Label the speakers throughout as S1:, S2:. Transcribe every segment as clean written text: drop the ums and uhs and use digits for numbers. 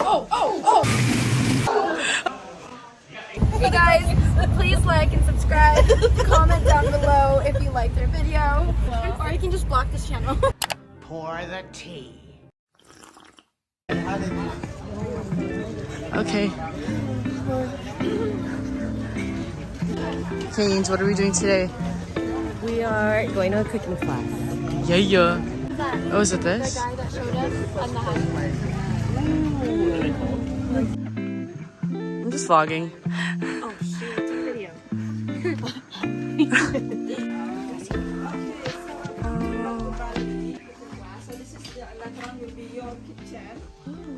S1: Hey guys, please like and subscribe. Comment down below if you liked our video. Or you can just block this channel.
S2: Pour the tea.
S3: Okay. Canes, what are we doing today?
S4: We are going to a cooking class.
S3: Yeah. Oh, is it this?
S1: The guy that showed us on the highway.
S3: I'm just vlogging.
S4: Oh shit, it's a video.
S5: So this is the later on will be your kitchen,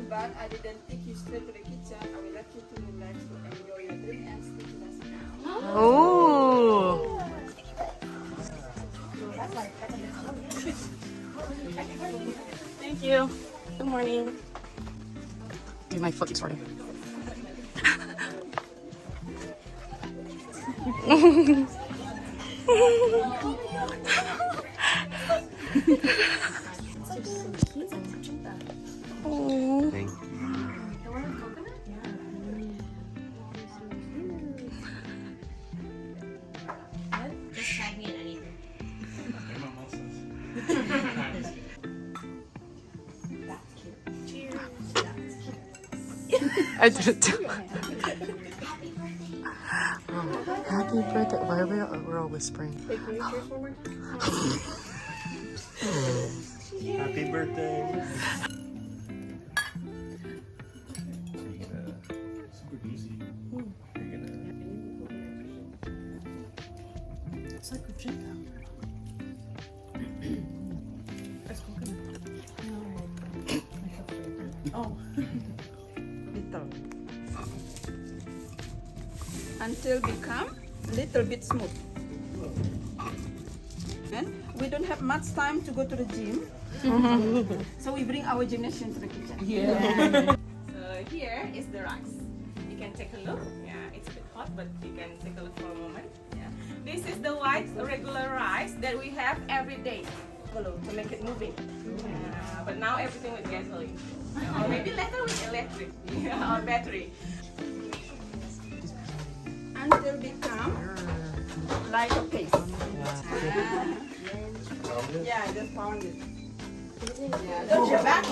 S5: but I didn't take you straight to the kitchen. I will let you to relax to enjoy your drink and sticky lesson now.
S3: Oh.
S1: Thank you. Good morning.
S3: Dude, my foot's sore.
S4: Just tag me in anything.
S3: I didn't do it. Happy birthday. Why are we're all whispering?
S6: Happy birthday.
S4: It's like a drink now. It's coconut. No. Oh.
S5: Little. Until become little bit smooth. And we don't have much time to go to the gym. So we bring our gymnasium to the kitchen.
S7: So here is the rice. You can take a look. Yeah, it's a bit hot, but you can take a look for a moment. Yeah. This is the white regular rice that we have every day to make it moving. But now everything with gasoline. Or maybe later with electric or battery.
S5: Until become like a paste. Yeah, just pound it. Yeah, don't your back.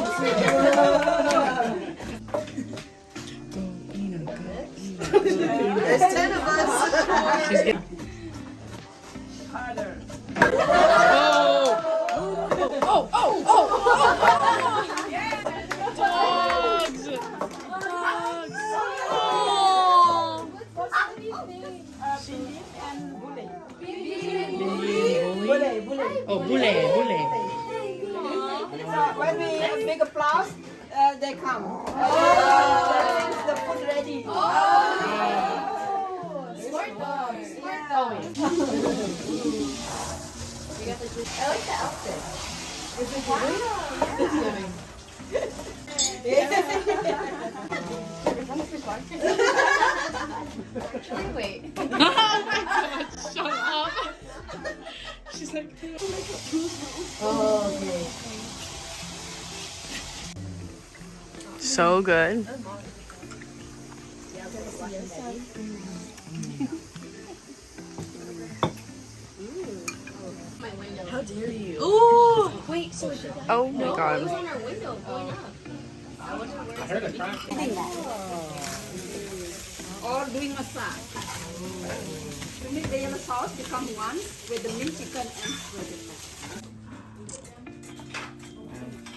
S5: There's 10 of us. Harder.
S3: Oh, bule.
S5: So when we make applause, they come. That means the food ready. Smart dog. I like the outfit. Is it
S1: Wait.
S3: Shut up. She's like,
S4: Okay.
S3: so good.
S4: How dare you?
S3: Ooh.
S1: Wait, so it
S3: Oh my
S1: was
S3: god.
S1: on our window going up.
S5: or doing massage. To make the yellow sauce become one with the mint chicken and shredded.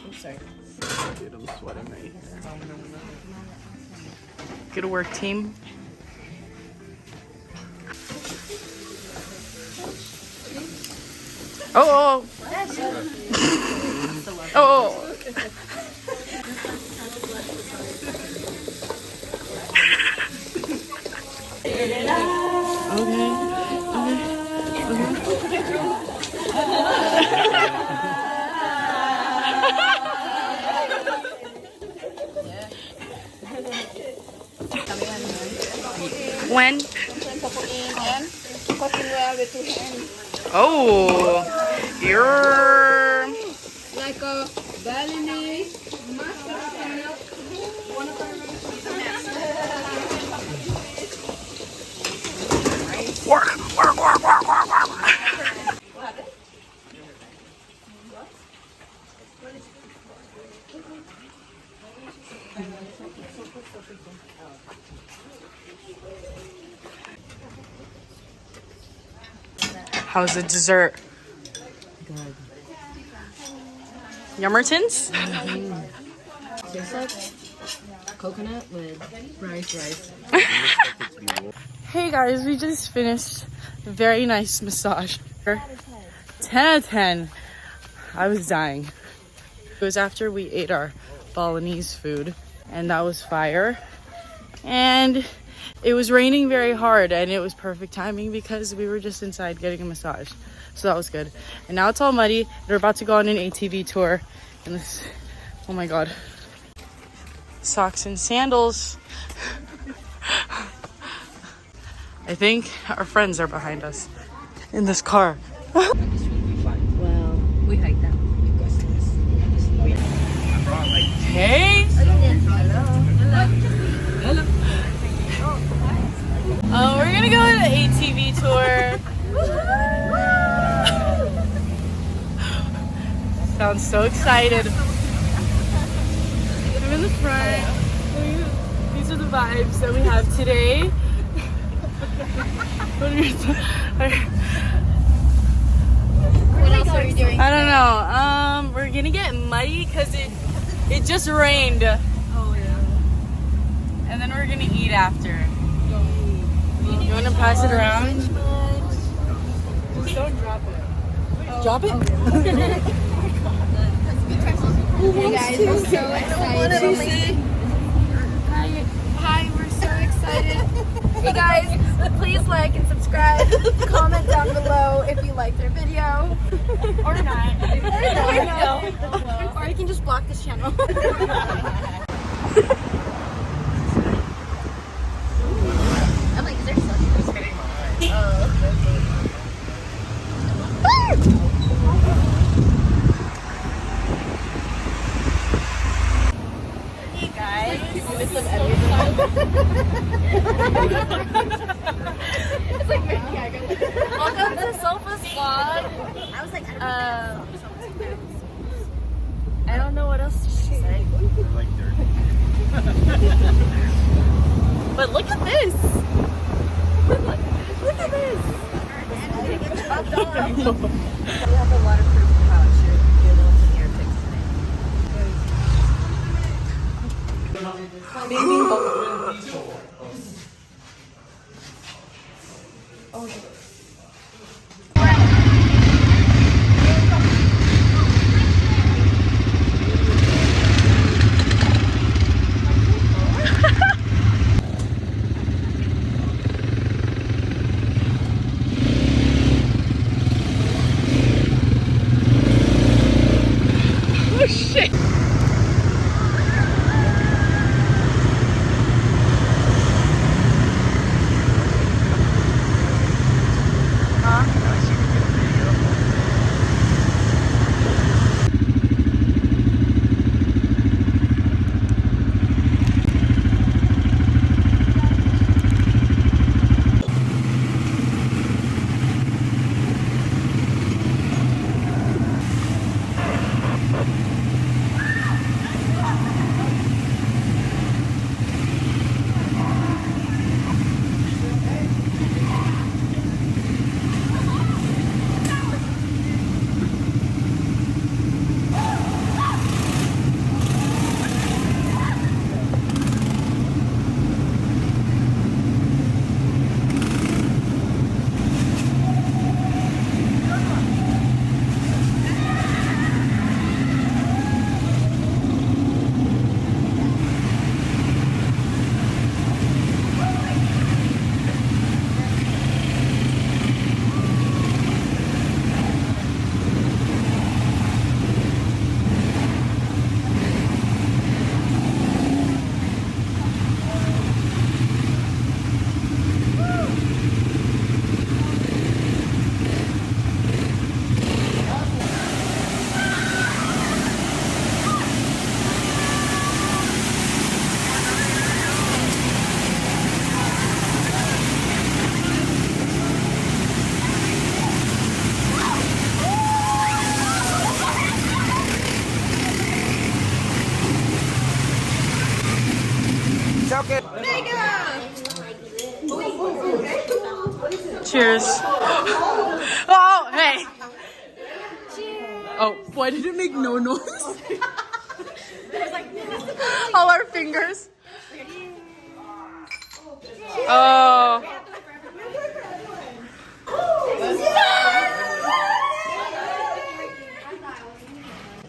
S4: I'm sorry.
S3: Dude, I'm sweating right here. Good work, team. Oh. Oh. When?
S5: And cooking well with 2 hands.
S3: Oh, you're
S5: Like a balinese, master of milk, one of our
S3: How's the dessert?
S4: Good.
S3: Yummertons?
S4: Tastes like coconut with rice.
S3: Hey guys, we just finished a very nice massage. 10 out of 10. I was dying. It was after we ate our Balinese food, and that was fire. And it was raining very hard, and it was perfect timing because we were just inside getting a massage. So that was good. And now it's all muddy. We're about to go on an ATV tour. And this, oh my God. Socks and sandals. I think our friends are behind us in this car.
S4: Well, we hiked that.
S3: Hey! We're gonna go on an ATV tour. Sounds so excited. I'm in the front. These are the vibes that we have today.
S1: What else are you doing?
S3: I don't know. We're gonna get muddy because it just rained. Oh yeah. And then we're gonna eat after. You wanna pass it around? Just don't drop it. Drop it?
S1: Hey guys, we're so excited. Hi, we're so excited. Hey guys, please like and subscribe. Comment down below if you liked our video. Or not. Or you can just block this channel. I'm like, is there something? Hey guys. It's like welcome to Sofa's vlog. I was like, I don't know what else to say. But look at this. Look at this.
S4: We have a waterproof pouch. Your little hair fix
S3: Oh shit! Cheers. Oh, hey. Oh, why did it make no noise? All our fingers. Oh.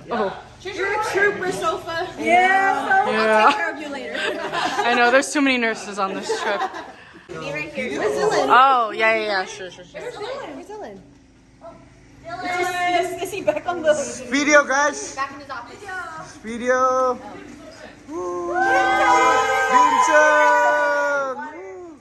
S3: Oh.
S1: You're a trooper, Sofa.
S5: Yeah.
S3: Yeah.
S1: Take care of you later.
S3: I know, there's too many nurses on this trip.
S1: Be right here. Where's Dylan?
S3: Oh, yeah, sure.
S1: Where's Dylan?
S5: Is he back on the?
S6: Video, guys.
S1: Back in his office.
S6: Video. Woo. Vincent. Woo.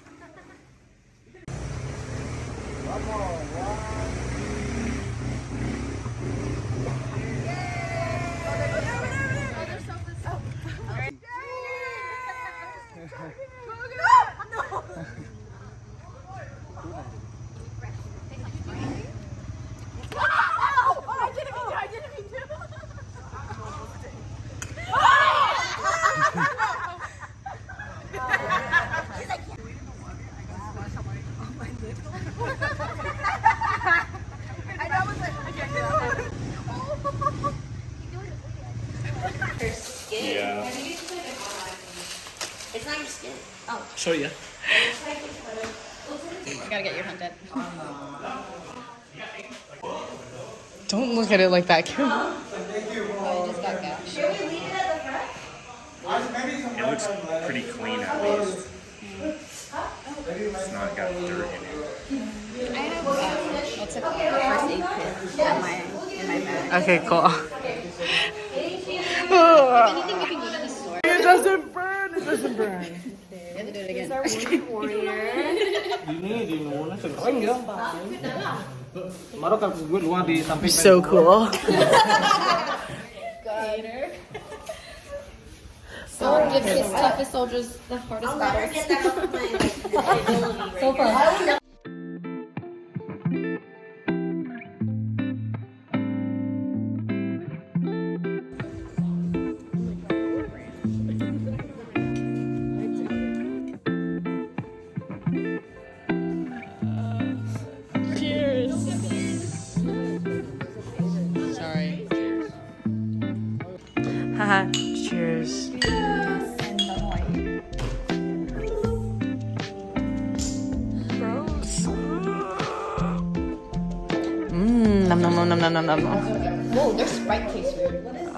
S1: It's not your skin.
S6: Show ya.
S1: You gotta get your hand done.
S3: Don't look at it like that, Kim.
S1: Oh, I just got gashed.
S8: It looks pretty clean at least. It's not got dirt in it.
S1: I have what's it called? First aid kit in my bag.
S3: Okay, cool.
S1: Anything we can go to the store.
S3: It doesn't burn. It doesn't burn.
S1: You have to do it again.
S3: So cool.
S1: So gives his toughest soldiers the hardest battles. So far.
S3: Cheers. Sorry. Haha. Cheers. Nom nom nom nom nom nom nom.
S1: Whoa, their Sprite tastes weird.